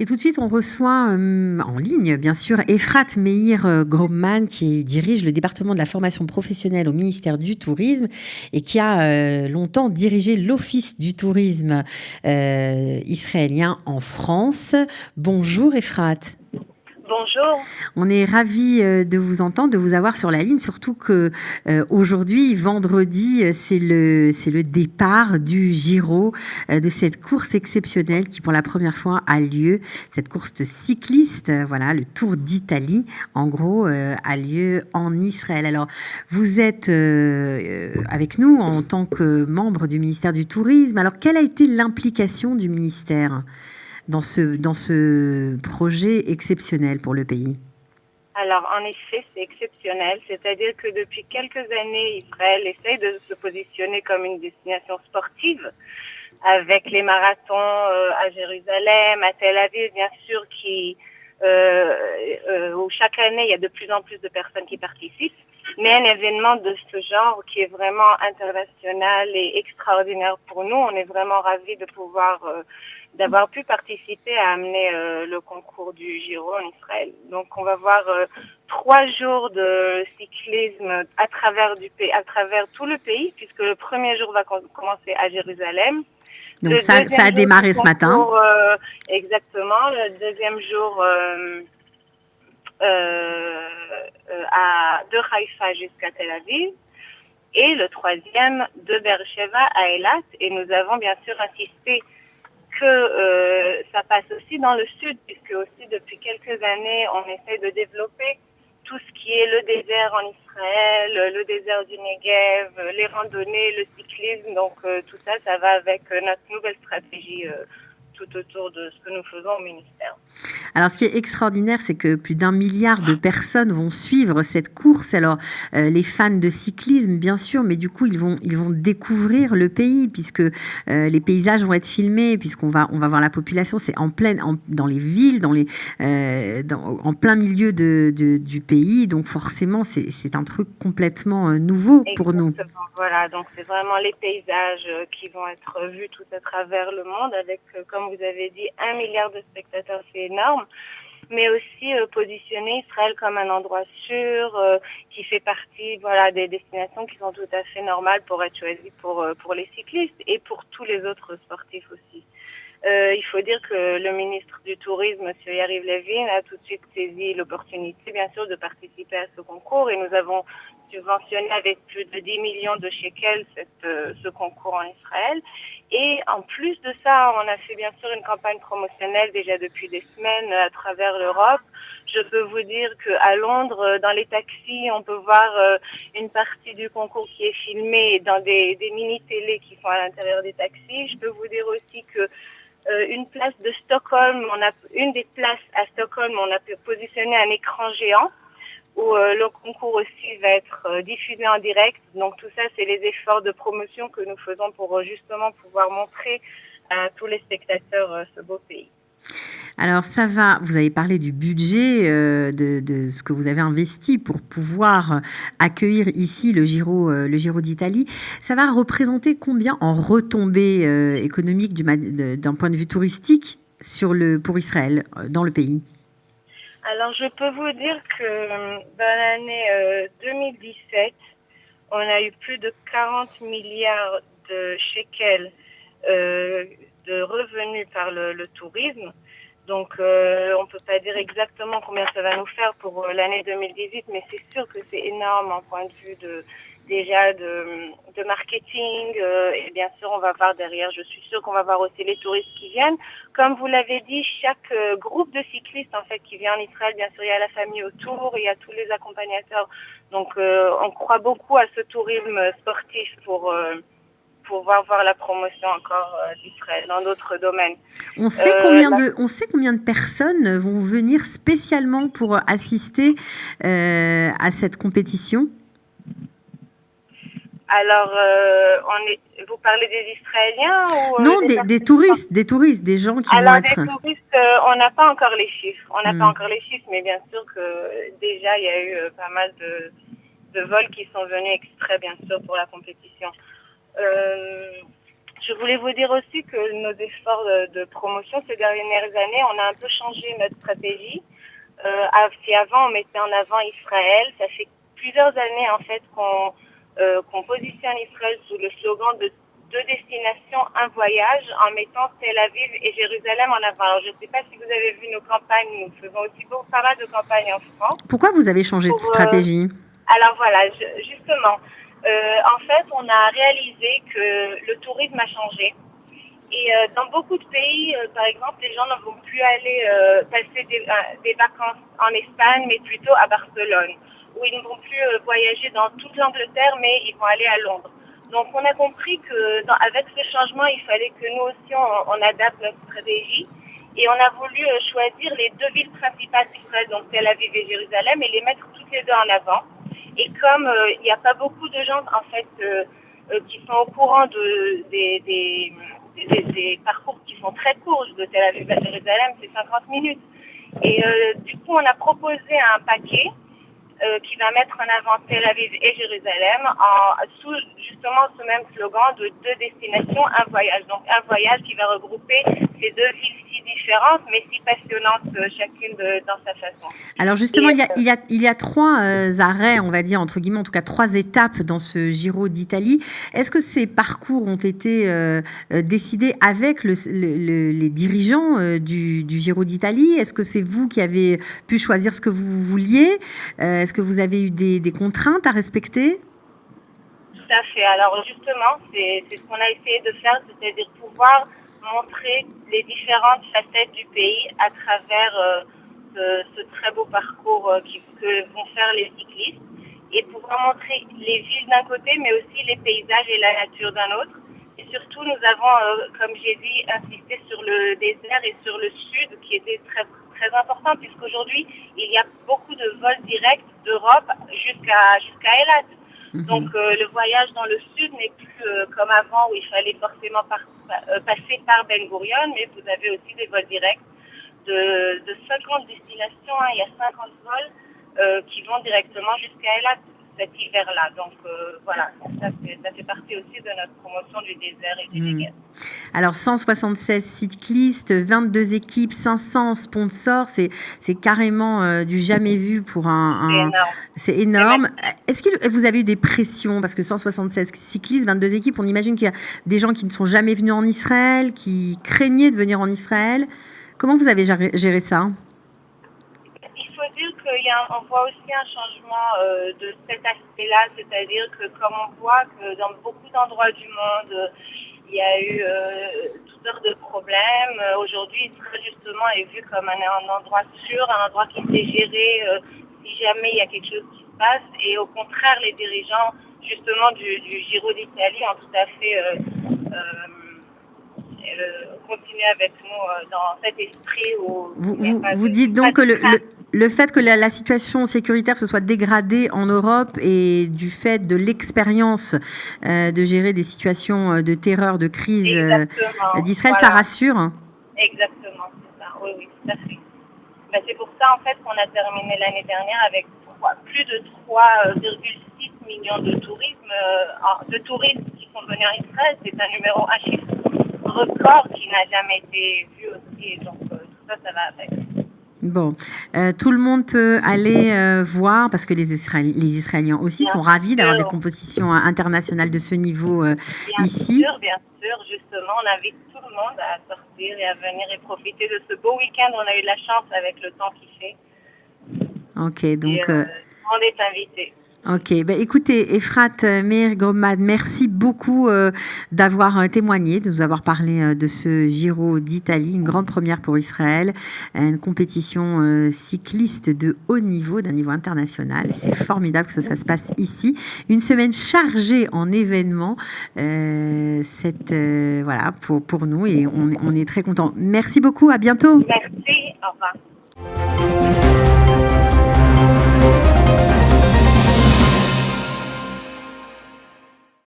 tout de suite, on reçoit en ligne, bien sûr, Efrat Meir Grobman, qui dirige le département de la formation professionnelle au ministère du Tourisme et qui a longtemps dirigé l'Office du tourisme israélien en France. Bonjour Efrat. Bonjour. On est ravis de vous entendre, de vous avoir sur la ligne, surtout que aujourd'hui, vendredi, c'est le départ du Giro, de cette course exceptionnelle qui pour la première fois a lieu, cette course cycliste, voilà, le Tour d'Italie, en gros, a lieu en Israël. Alors, vous êtes avec nous en tant que membre du ministère du Tourisme. Alors, quelle a été l'implication du ministère dans ce projet exceptionnel pour le pays? Alors, en effet, c'est exceptionnel. C'est-à-dire que depuis quelques années, Israël essaye de se positionner comme une destination sportive avec les marathons à Jérusalem, à Tel Aviv, bien sûr, où chaque année, il y a de plus en plus de personnes qui participent. Mais un événement de ce genre qui est vraiment international et extraordinaire pour nous, on est vraiment ravis de pouvoir d'avoir pu participer à amener le concours du Giro en Israël. Donc on va voir 3 jours de cyclisme à travers tout le pays, puisque le premier jour va commencer à Jérusalem. Donc ça a démarré ce matin. Exactement. Le deuxième jour de Haïfa jusqu'à Tel Aviv. Et le troisième de Beersheva à Eilat. Et nous avons bien sûr insisté que ça passe aussi dans le sud, puisque aussi depuis quelques années, on essaie de développer tout ce qui est le désert en Israël, le désert du Negev, les randonnées, le cyclisme. Donc tout ça, ça va avec notre nouvelle stratégie tout autour de ce que nous faisons au ministère. Alors, ce qui est extraordinaire, c'est que plus d'1 milliard de personnes vont suivre cette course. Alors, les fans de cyclisme, bien sûr, mais du coup, ils vont découvrir le pays puisque les paysages vont être filmés, puisqu'on va voir la population. C'est dans les villes, en plein milieu du pays. Donc, forcément, c'est un truc complètement nouveau pour nous. Exactement, voilà. Donc, c'est vraiment les paysages qui vont être vus tout à travers le monde avec, comme vous avez dit, 1 milliard de spectateurs. C'est énorme. Mais aussi positionner Israël comme un endroit sûr, qui fait partie, voilà, des destinations qui sont tout à fait normales pour être choisies pour les cyclistes et pour tous les autres sportifs aussi. Il faut dire que le ministre du Tourisme, M. Yariv Levin, a tout de suite saisi l'opportunité, bien sûr, de participer à ce concours et nous avons subventionné avec plus de 10 millions de shekels ce concours en Israël. Et en plus de ça, on a fait bien sûr une campagne promotionnelle déjà depuis des semaines à travers l'Europe. Je peux vous dire qu'à Londres, dans les taxis, on peut voir une partie du concours qui est filmée dans des mini-télés qui sont à l'intérieur des taxis. Je peux vous dire aussi que une place de Stockholm, une des places à Stockholm, on a positionné un écran géant où le concours aussi va être diffusé en direct. Donc tout ça, c'est les efforts de promotion que nous faisons pour justement pouvoir montrer à tous les spectateurs ce beau pays. Alors ça va, vous avez parlé du budget, de ce que vous avez investi pour pouvoir accueillir ici le Giro d'Italie. Ça va représenter combien en retombées économiques d'un point de vue touristique pour Israël, dans le pays? Alors je peux vous dire que dans l'année 2017, on a eu plus de 40 milliards de shekels de revenus par le tourisme. Donc, on peut pas dire exactement combien ça va nous faire pour l'année 2018, mais c'est sûr que c'est énorme en point de vue de marketing. Et bien sûr, on va voir derrière, je suis sûre qu'on va voir aussi les touristes qui viennent. Comme vous l'avez dit, chaque groupe de cyclistes, en fait, qui vient en Israël, bien sûr, il y a la famille autour, il y a tous les accompagnateurs. Donc, on croit beaucoup à ce tourisme sportif pour pouvoir voir la promotion encore d'Israël dans d'autres domaines. On sait combien de personnes vont venir spécialement pour assister à cette compétition? Alors, vous parlez des Israéliens ou non, des touristes, des gens qui vont être... Alors, des touristes, on n'a pas encore les chiffres. Mais bien sûr que déjà, il y a eu pas mal de vols qui sont venus exprès, bien sûr, pour la compétition. Je voulais vous dire aussi que nos efforts de promotion ces dernières années, on a un peu changé notre stratégie. Si avant on mettait en avant Israël, ça fait plusieurs années en fait qu'on positionne Israël sous le slogan de deux destinations, un voyage, en mettant Tel Aviv et Jérusalem en avant. Alors je ne sais pas si vous avez vu nos campagnes, nous faisons aussi pas mal de campagnes en France. Pourquoi vous avez changé de stratégie? Alors voilà, justement, en fait, on a réalisé que le tourisme a changé. Et dans beaucoup de pays, par exemple, les gens ne vont plus aller passer des vacances en Espagne, mais plutôt à Barcelone. Ou ils ne vont plus voyager dans toute l'Angleterre, mais ils vont aller à Londres. Donc on a compris que avec ce changement, il fallait que nous aussi, on adapte notre stratégie. Et on a voulu choisir les deux villes principales d'Israël, donc Tel Aviv et Jérusalem, et les mettre toutes les deux en avant. Et comme il n'y a pas beaucoup de gens, en fait, qui sont au courant des parcours qui sont très courts de Tel Aviv à Jérusalem, c'est 50 minutes. Et du coup, on a proposé un paquet qui va mettre en avant Tel Aviv et Jérusalem sous justement ce même slogan de deux destinations, un voyage. Donc un voyage qui va regrouper ces deux villes si différentes mais si passionnantes chacune dans sa façon. Alors justement, il y a trois arrêts, on va dire, entre guillemets, en tout cas trois étapes dans ce Giro d'Italie. Est-ce que ces parcours ont été décidés avec les dirigeants du Giro d'Italie? Est-ce que c'est vous qui avez pu choisir ce que vous vouliez? Est-ce que vous avez eu des contraintes à respecter? Tout à fait. Alors justement, c'est ce qu'on a essayé de faire, c'est-à-dire pouvoir montrer les différentes facettes du pays à travers ce très beau parcours que vont faire les cyclistes et pouvoir montrer les villes d'un côté, mais aussi les paysages et la nature d'un autre. Et surtout, nous avons, comme j'ai dit, insisté sur le désert et sur le sud, qui était très très important, puisqu'aujourd'hui, il y a beaucoup de vols directs d'Europe jusqu'à Eilat. Donc, le voyage dans le sud n'est plus comme avant, où il fallait forcément passer par Ben Gurion, mais vous avez aussi des vols directs de 50 destinations. Hein. Il y a 50 vols qui vont directement jusqu'à Eilat cet hiver-là. Donc, voilà, ça fait partie aussi de notre promotion du désert et du Negev. Alors, 176 cyclistes, 22 équipes, 500 sponsors, c'est carrément du jamais vu pour C'est énorme. Est-ce que vous avez eu des pressions? Parce que 176 cyclistes, 22 équipes, on imagine qu'il y a des gens qui ne sont jamais venus en Israël, qui craignaient de venir en Israël. Comment vous avez géré ça? Il faut dire qu'on voit aussi un changement de cet aspect-là, c'est-à-dire que comme on voit que dans beaucoup d'endroits du monde, il y a eu toutes sortes de problèmes. Aujourd'hui, Israël justement est vu comme un endroit sûr, un endroit qui sait gérer si jamais il y a quelque chose qui se passe. Et au contraire, les dirigeants justement du Giro d'Italie ont tout à fait continué avec nous dans cet esprit où vous dites donc que le fait que la situation sécuritaire se soit dégradée en Europe et du fait de l'expérience de gérer des situations de terreur, de crise d'Israël, voilà. Ça rassure? Exactement, c'est ça. Oui, tout à fait. Ben, c'est pour ça en fait qu'on a terminé l'année dernière avec plus de 3,6 millions de touristes qui sont venus en Israël. C'est un chiffre record qui n'a jamais été vu aussi. Donc tout ça va avec. Bon, tout le monde peut aller voir, parce que les Israéliens aussi sont ravis d'avoir des compétitions internationales de ce niveau ici. Bien sûr, justement, on invite tout le monde à sortir et à venir et profiter de ce beau week-end. On a eu de la chance avec le temps qu'il fait. Ok, donc... tout le monde est invité. Ok, écoutez, Efrat Meir Gromad, merci beaucoup d'avoir témoigné, de nous avoir parlé de ce Giro d'Italie, une grande première pour Israël, une compétition cycliste de haut niveau, d'un niveau international. C'est formidable que ça se passe ici. Une semaine chargée en événements, voilà, pour nous, et on est très contents. Merci beaucoup, à bientôt. Merci, au revoir.